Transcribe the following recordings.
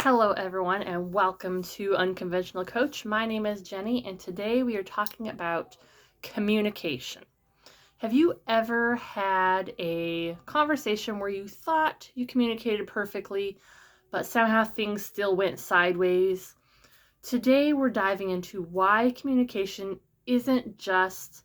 Hello, everyone, and welcome to Unconventional Coach. My name is Jenny, and today we are talking about communication. Have you ever had a conversation where you thought you communicated perfectly, but somehow things still went sideways? Today, we're diving into why communication isn't just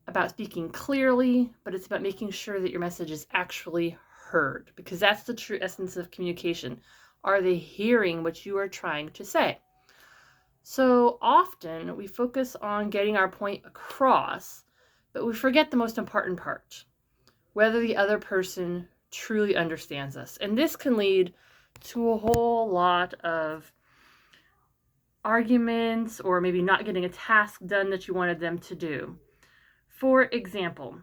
about speaking clearly, but it's about making sure that your message is actually heard, because that's the true essence of communication. Are they hearing what you are trying to say? So often we focus on getting our point across, but we forget the most important part, whether the other person truly understands us. And this can lead to a whole lot of arguments or maybe not getting a task done that you wanted them to do. For example,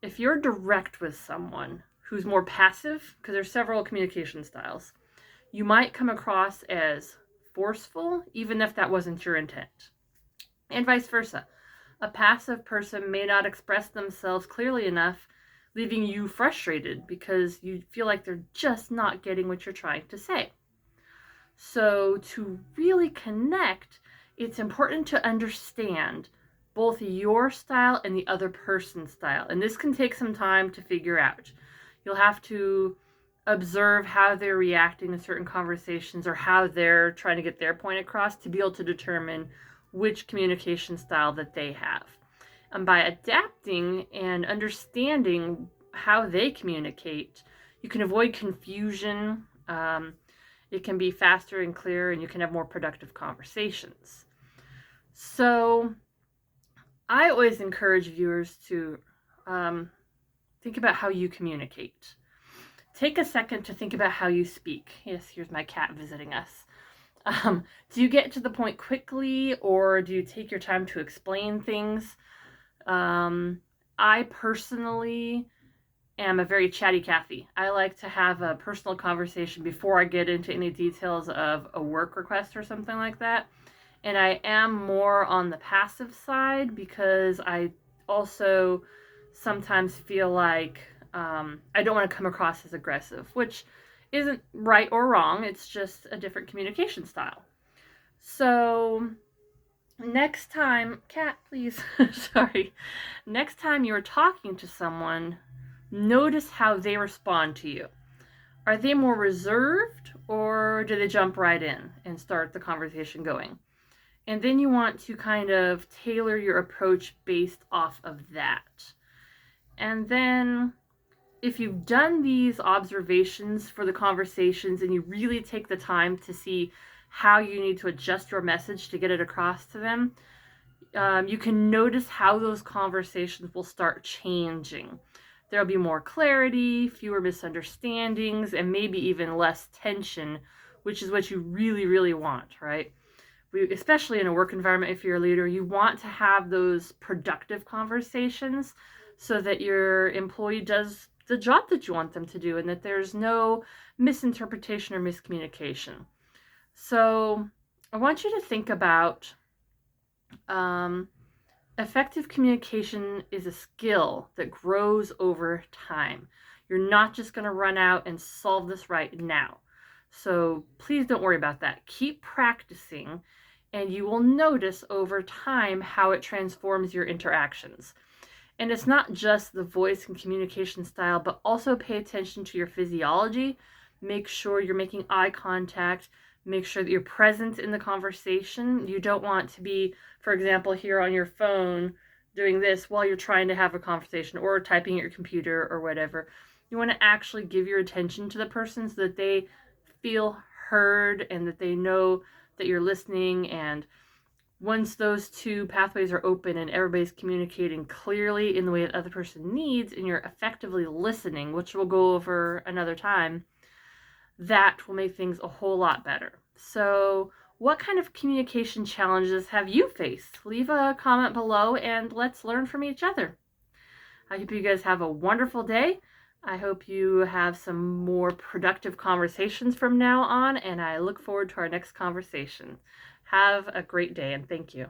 if you're direct with someone who's more passive, because there's several communication styles, you might come across as forceful, even if that wasn't your intent. And vice versa. A passive person may not express themselves clearly enough, leaving you frustrated because you feel like they're just not getting what you're trying to say. So to really connect, it's important to understand both your style and the other person's style. And this can take some time to figure out. You'll have to observe how they're reacting to certain conversations or how they're trying to get their point across to be able to determine which communication style that they have. And by adapting and understanding how they communicate, you can avoid confusion. It can be faster and clearer, and you can have more productive conversations. So I always encourage viewers to think about how you communicate. Take a second to think about how you speak. Yes, here's my cat visiting us. Do you get to the point quickly, or do you take your time to explain things? I personally am a very chatty Cathy. I like to have a personal conversation before I get into any details of a work request or something like that. And I am more on the passive side because I also sometimes feel like I don't want to come across as aggressive, which isn't right or wrong. It's just a different communication style. So next time, cat, please, sorry. Next time you're talking to someone, notice how they respond to you. Are they more reserved, or do they jump right in and start the conversation going? And then you want to kind of tailor your approach based off of that. And then if you've done these observations for the conversations and you really take the time to see how you need to adjust your message to get it across to them, you can notice how those conversations will start changing. There'll be more clarity, fewer misunderstandings, and maybe even less tension, which is what you really, really want, right? Especially in a work environment, if you're a leader, you want to have those productive conversations so that your employee does the job that you want them to do and that there's no misinterpretation or miscommunication. So I want you to think about effective communication is a skill that grows over time. You're not just going to run out and solve this right now. So please don't worry about that. Keep practicing, and you will notice over time how it transforms your interactions. And it's not just the voice and communication style, but also pay attention to your physiology. Make sure you're making eye contact. Make sure that you're present in the conversation. You don't want to be, for example, here on your phone doing this while you're trying to have a conversation or typing at your computer or whatever. You want to actually give your attention to the person so that they feel heard and that they know that you're listening. And once those two pathways are open and everybody's communicating clearly in the way that the other person needs, and you're effectively listening, which we'll go over another time, that will make things a whole lot better. So what kind of communication challenges have you faced? Leave a comment below and let's learn from each other. I hope you guys have a wonderful day. I hope you have some more productive conversations from now on, and I look forward to our next conversation. Have a great day, and thank you.